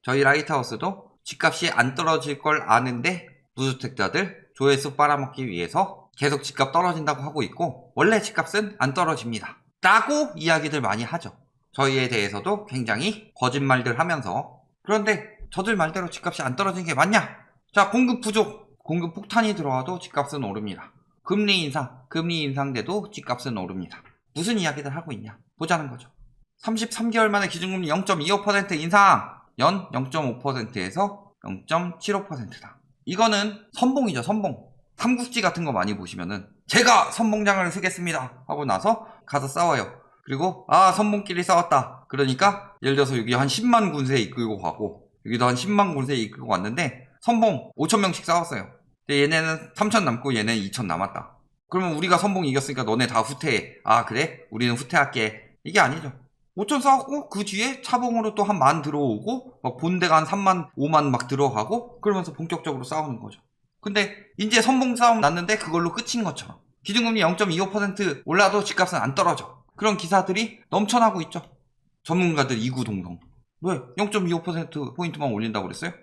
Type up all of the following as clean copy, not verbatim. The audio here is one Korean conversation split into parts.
저희 라이트하우스도 집값이 안 떨어질 걸 아는데 무주택자들 조회수 빨아먹기 위해서 계속 집값 떨어진다고 하고 있고, 원래 집값은 안 떨어집니다 라고 이야기들 많이 하죠. 저희에 대해서도 굉장히 거짓말들 하면서, 그런데 저들 말대로 집값이 안 떨어지는 게 맞냐? 자, 공급 부족, 공급 폭탄이 들어와도 집값은 오릅니다. 금리 인상돼도 집값은 오릅니다. 무슨 이야기들 하고 있냐 보자는 거죠. 33개월 만에 기준금리 0.25% 인상, 연 0.5%에서 0.75%다. 이거는 선봉이죠, 선봉. 삼국지 같은 거 많이 보시면은 제가 선봉장을 쓰겠습니다 하고 나서 가서 싸워요. 그리고 선봉끼리 싸웠다. 그러니까 예를 들어서 여기 한 10만 군세 이끌고 가고 여기도 한 10만 군세 이끌고 왔는데 선봉 5,000명씩 싸웠어요. 근데 얘네는 3,000 남고 얘네는 2,000 남았다. 그러면 우리가 선봉 이겼으니까 너네 다 후퇴해. 그래? 우리는 후퇴할게. 이게 아니죠. 5,000 싸웠고 그 뒤에 차봉으로 또 한 10,000 들어오고 막 본대가 한 3만 5만 막 들어가고 그러면서 본격적으로 싸우는 거죠. 근데 이제 선봉 싸움 났는데 그걸로 끝인 것처럼 기준금리 0.25% 올라도 집값은 안 떨어져. 그런 기사들이 넘쳐나고 있죠. 전문가들 이구동성. 왜? 0.25%포인트만 올린다고 그랬어요?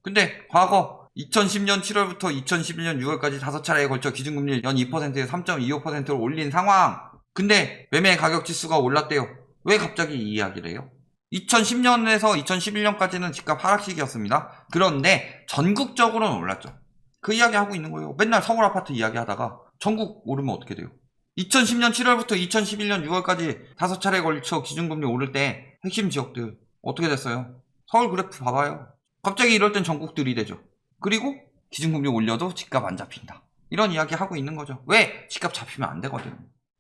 근데 과거 2010년 7월부터 2011년 6월까지 5차례에 걸쳐 기준금리를 연 2%에서 3.25%로 올린 상황. 근데 매매 가격 지수가 올랐대요. 왜 갑자기 이 이야기를 해요? 2010년에서 2011년까지는 집값 하락시기였습니다. 그런데 전국적으로는 올랐죠. 그 이야기 하고 있는 거예요. 맨날 서울 아파트 이야기 하다가 전국 오르면 어떻게 돼요? 2010년 7월부터 2011년 6월까지 5차례에 걸쳐 기준금리 오를 때 핵심 지역들 어떻게 됐어요? 서울 그래프 봐봐요. 갑자기 이럴 땐 전국 들이대죠. 그리고 기준금리 올려도 집값 안 잡힌다. 이런 이야기 하고 있는 거죠. 왜? 집값 잡히면 안 되거든요.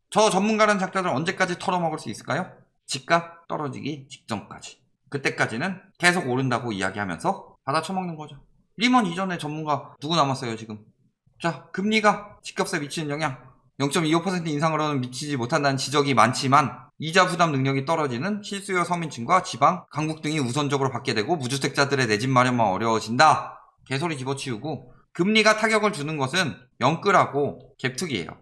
저 전문가라는 작자들 언제까지 털어먹을 수 있을까요? 집값 떨어지기 직전까지. 그때까지는 계속 오른다고 이야기하면서 받아 처먹는 거죠. 리먼 이전에 전문가 누구 남았어요 지금? 자, 금리가 집값에 미치는 영향 0.25% 인상으로는 미치지 못한다는 지적이 많지만 이자 부담 능력이 떨어지는 실수요 서민층과 지방, 강북 등이 우선적으로 받게 되고 무주택자들의 내 집 마련만 어려워진다. 개소리 집어치우고 금리가 타격을 주는 것은 영끌하고 갭투기예요.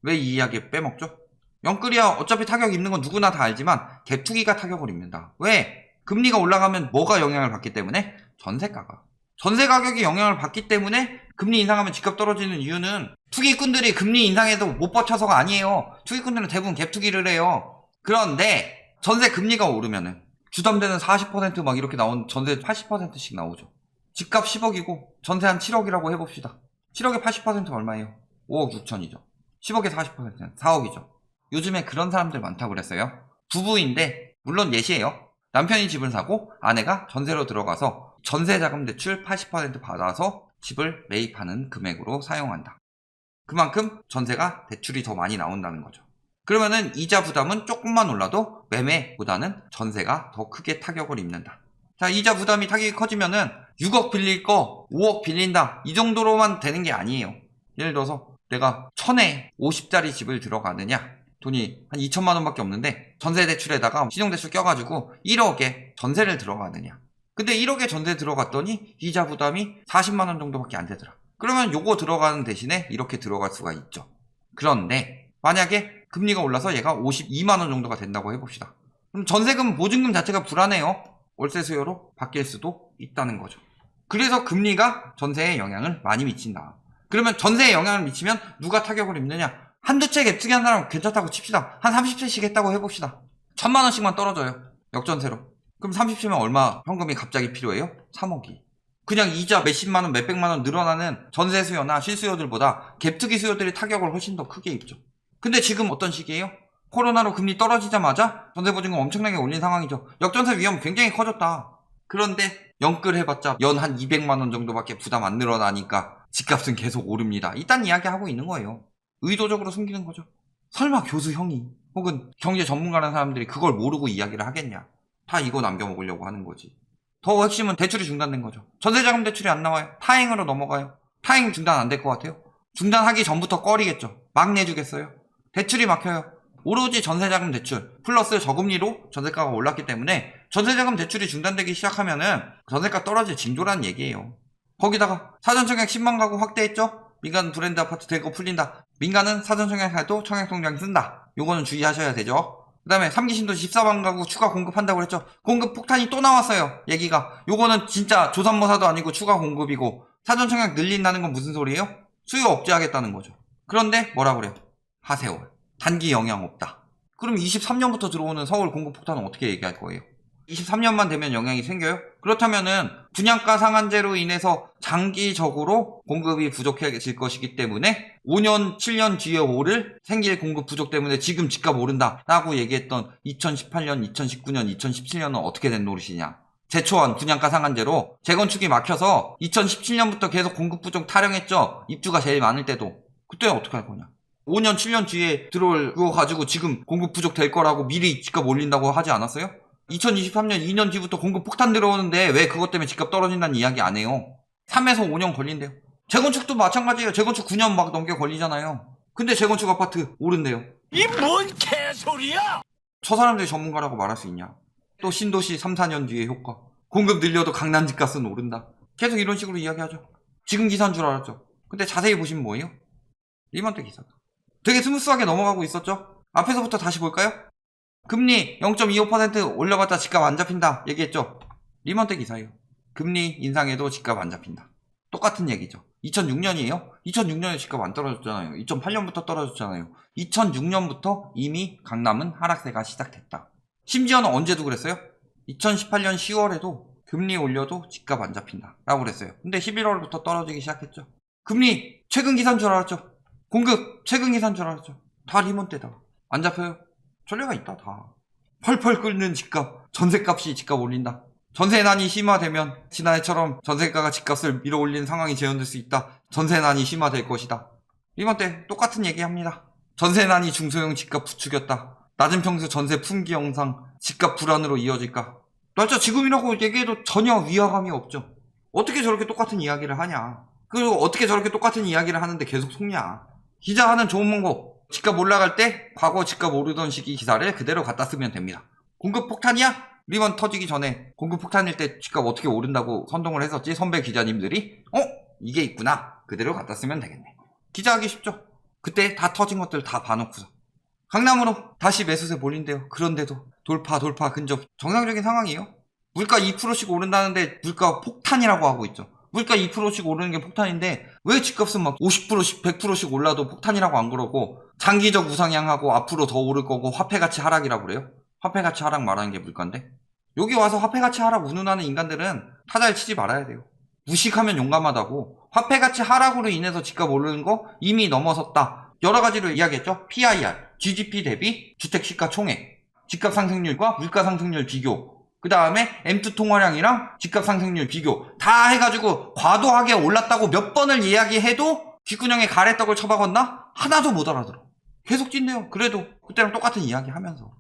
왜 이 이야기 빼먹죠? 영끌이야 어차피 타격 입는 건 누구나 다 알지만 갭투기가 타격을 입는다. 왜? 금리가 올라가면 뭐가 영향을 받기 때문에? 전세가가. 전세 가격이 영향을 받기 때문에 금리 인상하면 집값 떨어지는 이유는 투기꾼들이 금리 인상해도 못 버텨서가 아니에요. 투기꾼들은 대부분 갭투기를 해요. 그런데 전세 금리가 오르면은 주담대는 40% 막 이렇게 나온 전세 80%씩 나오죠. 집값 10억이고 전세 한 7억이라고 해봅시다. 7억에 80% 얼마예요? 5억 6천이죠. 10억에 40%는 4억이죠. 요즘에 그런 사람들 많다고 그랬어요. 부부인데 물론 예시예요. 남편이 집을 사고 아내가 전세로 들어가서 전세자금 대출 80% 받아서 집을 매입하는 금액으로 사용한다. 그만큼 전세가 대출이 더 많이 나온다는 거죠. 그러면은 이자 부담은 조금만 올라도 매매보다는 전세가 더 크게 타격을 입는다. 자, 이자 부담이 타격이 커지면은 6억 빌릴 거 5억 빌린다. 이 정도로만 되는 게 아니에요. 예를 들어서 내가 1000에 50짜리 집을 들어가느냐, 돈이 한 2천만 원밖에 없는데 전세 대출에다가 신용대출 껴가지고 1억에 전세를 들어가느냐. 근데 1억에 전세 들어갔더니 이자 부담이 40만 원 정도밖에 안 되더라. 그러면 요거 들어가는 대신에 이렇게 들어갈 수가 있죠. 그런데 만약에 금리가 올라서 얘가 52만 원 정도가 된다고 해봅시다. 그럼 전세금 보증금 자체가 불안해요. 월세 수요로 바뀔 수도 있다는 거죠. 그래서 금리가 전세에 영향을 많이 미친다. 그러면 전세에 영향을 미치면 누가 타격을 입느냐? 한두 채 갭투기 한 사람 괜찮다고 칩시다. 한 30채씩 했다고 해봅시다. 1,000만 원씩만 떨어져요. 역전세로. 그럼 30채면 얼마 현금이 갑자기 필요해요? 3억이. 그냥 이자 몇십만 원, 몇백만 원 늘어나는 전세 수요나 실수요들보다 갭투기 수요들이 타격을 훨씬 더 크게 입죠. 근데 지금 어떤 시기예요? 코로나로 금리 떨어지자마자 전세보증금 엄청나게 올린 상황이죠. 역전세 위험 굉장히 커졌다. 그런데 영끌해봤자 연 한 200만 원 정도밖에 부담 안 늘어나니까 집값은 계속 오릅니다. 이딴 이야기 하고 있는 거예요. 의도적으로 숨기는 거죠. 설마 교수 형이 혹은 경제 전문가라는 사람들이 그걸 모르고 이야기를 하겠냐. 다 이거 남겨먹으려고 하는 거지. 더 핵심은 대출이 중단된 거죠. 전세자금 대출이 안 나와요. 타행으로 넘어가요. 타행 중단 안 될 것 같아요? 중단하기 전부터 꺼리겠죠. 막 내주겠어요. 대출이 막혀요. 오로지 전세자금 대출 플러스 저금리로 전세가가 올랐기 때문에 전세자금 대출이 중단되기 시작하면은 전세가 떨어질 징조라는 얘기예요. 거기다가 사전청약 10만 가구 확대했죠? 민간 브랜드 아파트 대거 풀린다. 민간은 사전청약해도 청약통장 쓴다. 요거는 주의하셔야 되죠. 그 다음에 3기 신도시 14만 가구 추가 공급한다고 그랬죠. 공급 폭탄이 또 나왔어요. 얘기가. 요거는 진짜 조산모사도 아니고 추가 공급이고 사전 청약 늘린다는 건 무슨 소리예요? 수요 억제하겠다는 거죠. 그런데 뭐라 그래요? 하세요. 단기 영향 없다. 그럼 23년부터 들어오는 서울 공급 폭탄은 어떻게 얘기할 거예요? 23년만 되면 영향이 생겨요? 그렇다면은 분양가 상한제로 인해서 장기적으로 공급이 부족해질 것이기 때문에 5년, 7년 뒤에 오를 생길 공급 부족 때문에 지금 집값 오른다 라고 얘기했던 2018년, 2019년, 2017년은 어떻게 된 노릇이냐. 제초한 분양가 상한제로 재건축이 막혀서 2017년부터 계속 공급 부족 타령했죠. 입주가 제일 많을 때도. 그때 어떻게 할 거냐. 5년, 7년 뒤에 들어올 그거 가지고 지금 공급 부족 될 거라고 미리 집값 올린다고 하지 않았어요? 2023년 2년 뒤부터 공급 폭탄 들어오는데 왜 그것 때문에 집값 떨어진다는 이야기 안 해요. 3에서 5년 걸린대요. 재건축도 마찬가지예요. 재건축 9년 막 넘게 걸리잖아요. 근데 재건축 아파트 오른대요. 이 뭔 개소리야! 저 사람들이 전문가라고 말할 수 있냐. 또 신도시 3, 4년 뒤에 효과. 공급 늘려도 강남 집값은 오른다. 계속 이런 식으로 이야기하죠. 지금 기사인 줄 알았죠. 근데 자세히 보시면 뭐예요? 리먼 때 기사다. 되게 스무스하게 넘어가고 있었죠. 앞에서부터 다시 볼까요? 금리 0.25% 올려봤자 집값 안 잡힌다 얘기했죠. 리먼 때 기사예요. 금리 인상해도 집값 안 잡힌다. 똑같은 얘기죠. 2006년이에요. 2006년에 집값 안 떨어졌잖아요. 2008년부터 떨어졌잖아요. 2006년부터 이미 강남은 하락세가 시작됐다. 심지어는 언제도 그랬어요? 2018년 10월에도 금리 올려도 집값 안 잡힌다 라고 그랬어요. 근데 11월부터 떨어지기 시작했죠. 금리 최근 기사인 줄 알았죠. 공급 최근 기사인 줄 알았죠. 다 리먼 때다. 안 잡혀요. 전례가 있다 다. 펄펄 끓는 집값, 전세값이 집값 올린다. 전세난이 심화되면 지난해처럼 전세가가 집값을 밀어올리는 상황이 재현될 수 있다. 전세난이 심화될 것이다. 리먼 때 똑같은 얘기합니다. 전세난이 중소형 집값 부추겼다. 낮은 평수 전세 품귀 영상, 집값 불안으로 이어질까? 날짜 지금이라고 얘기해도 전혀 위화감이 없죠. 어떻게 저렇게 똑같은 이야기를 하냐. 그리고 어떻게 저렇게 똑같은 이야기를 하는데 계속 속냐. 기자 하는 좋은 방법. 집값 올라갈 때 과거 집값 오르던 시기 기사를 그대로 갖다 쓰면 됩니다. 공급 폭탄이야? 리먼 터지기 전에 공급 폭탄일 때 집값 어떻게 오른다고 선동을 했었지? 선배 기자님들이 이게 있구나. 그대로 갖다 쓰면 되겠네. 기자하기 쉽죠? 그때 다 터진 것들 다 봐놓고서 강남으로 다시 매수세 몰린대요. 그런데도 돌파 근접 정상적인 상황이에요. 물가 2%씩 오른다는데 물가 폭탄이라고 하고 있죠. 물가 2%씩 오르는 게 폭탄인데 왜 집값은 막 50%씩 100%씩 올라도 폭탄이라고 안 그러고 장기적 우상향하고 앞으로 더 오를 거고 화폐가치 하락이라고 그래요? 화폐가치 하락 말하는 게 물가인데 여기 와서 화폐가치 하락 운운하는 인간들은 타자를 치지 말아야 돼요. 무식하면 용감하다고. 화폐가치 하락으로 인해서 집값 오르는 거 이미 넘어섰다. 여러 가지로 이야기했죠. PIR, GDP 대비 주택시가총액, 집값 상승률과 물가 상승률 비교, 그 다음에 M2 통화량이랑 집값 상승률 비교 다 해가지고 과도하게 올랐다고 몇 번을 이야기해도 귓구녕에 가래떡을 쳐박았나? 하나도 못 알아들어. 계속 찐대요. 그래도 그때랑 똑같은 이야기 하면서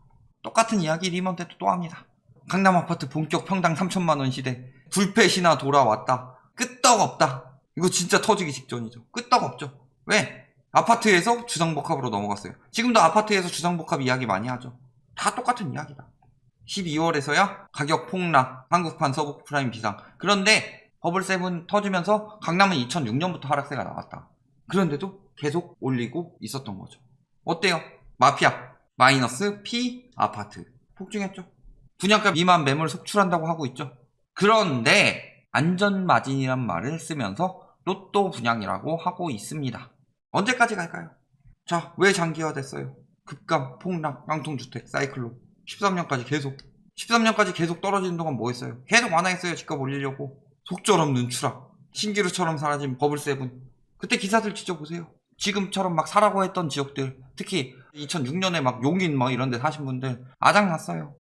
똑같은 이야기 리먼 때도 또 합니다. 강남 아파트 본격 평당 3천만 원 시대 불패 신화 돌아왔다. 끄떡없다. 이거 진짜 터지기 직전이죠. 끄떡없죠. 왜? 아파트에서 주상복합으로 넘어갔어요. 지금도 아파트에서 주상복합 이야기 많이 하죠. 다 똑같은 이야기다. 12월에서야 가격 폭락, 한국판 서브프라임 비상. 그런데 버블7 터지면서 강남은 2006년부터 하락세가 나왔다. 그런데도 계속 올리고 있었던 거죠. 어때요? 마피아 마이너스 P 아파트 폭증했죠. 분양가 미만 매물 속출한다고 하고 있죠. 그런데 안전마진이란 말을 쓰면서 로또 분양이라고 하고 있습니다. 언제까지 갈까요? 자, 왜 장기화됐어요? 급감, 폭락, 깡통주택, 사이클론 13년까지 계속 떨어지는 동안 뭐 했어요? 계속 완화했어요. 집값 올리려고. 속절없는 추락. 신기루처럼 사라진 버블7. 그때 기사들 지켜보세요. 지금처럼 막 사라고 했던 지역들, 특히 2006년에 막 용인 막 이런 데 사신 분들 아작났어요.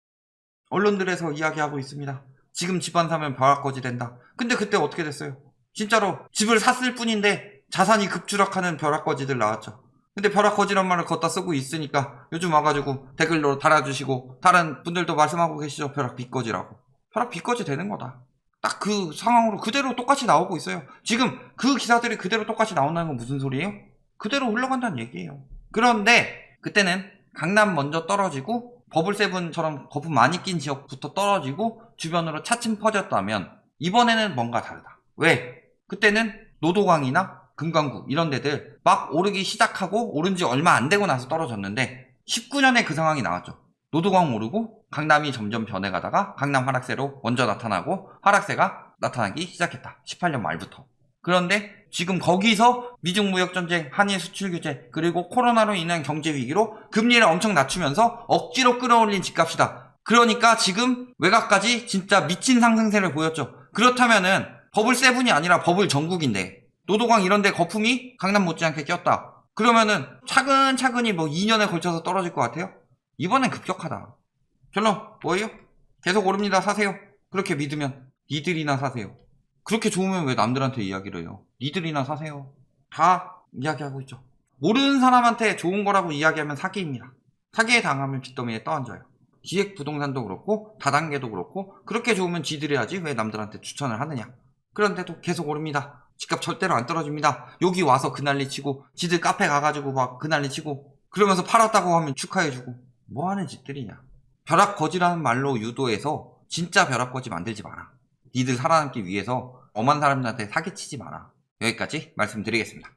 언론들에서 이야기하고 있습니다. 지금 집 안 사면 벼락거지 된다. 근데 그때 어떻게 됐어요? 진짜로 집을 샀을 뿐인데 자산이 급추락하는 벼락거지들 나왔죠. 근데 벼락거지란 말을 걷다 쓰고 있으니까 요즘 와가지고 댓글로 달아주시고 다른 분들도 말씀하고 계시죠. 벼락 비거지라고. 벼락 비거지 되는 거다. 딱 그 상황으로 그대로 똑같이 나오고 있어요. 지금 그 기사들이 그대로 똑같이 나온다는 건 무슨 소리예요? 그대로 흘러간다는 얘기예요. 그런데 그때는 강남 먼저 떨어지고 버블7처럼 거품 많이 낀 지역부터 떨어지고 주변으로 차츰 퍼졌다면 이번에는 뭔가 다르다. 왜? 그때는 노도강이나 금강구 이런 데들 막 오르기 시작하고 오른 지 얼마 안 되고 나서 떨어졌는데 19년에 그 상황이 나왔죠. 노도광 오르고 강남이 점점 변해가다가 강남 하락세로 먼저 나타나고 하락세가 나타나기 시작했다. 18년 말부터. 그런데 지금 거기서 미중 무역 전쟁, 한일 수출 규제, 그리고 코로나로 인한 경제 위기로 금리를 엄청 낮추면서 억지로 끌어올린 집값이다. 그러니까 지금 외곽까지 진짜 미친 상승세를 보였죠. 그렇다면은 버블 세븐이 아니라 버블 전국인데 노도광 이런데 거품이 강남 못지않게 꼈다. 그러면은 차근차근히 뭐 2년에 걸쳐서 떨어질 것 같아요? 이번엔 급격하다. 결론 뭐예요? 계속 오릅니다. 사세요. 그렇게 믿으면 니들이나 사세요. 그렇게 좋으면 왜 남들한테 이야기를 해요? 니들이나 사세요. 다 이야기하고 있죠. 모르는 사람한테 좋은 거라고 이야기하면 사기입니다. 사기에 당하면 빚더미에 떠앉아요. 기획부동산도 그렇고 다단계도 그렇고 그렇게 좋으면 지들이 하지 왜 남들한테 추천을 하느냐. 그런데도 계속 오릅니다. 집값 절대로 안 떨어집니다. 여기 와서 그 난리 치고 지들 카페 가가지고 막 그 난리 치고 그러면서 팔았다고 하면 축하해주고 뭐하는 짓들이냐. 벼락거지라는 말로 유도해서 진짜 벼락거지 만들지 마라. 니들 살아남기 위해서 엄한 사람들한테 사기치지 마라. 여기까지 말씀드리겠습니다.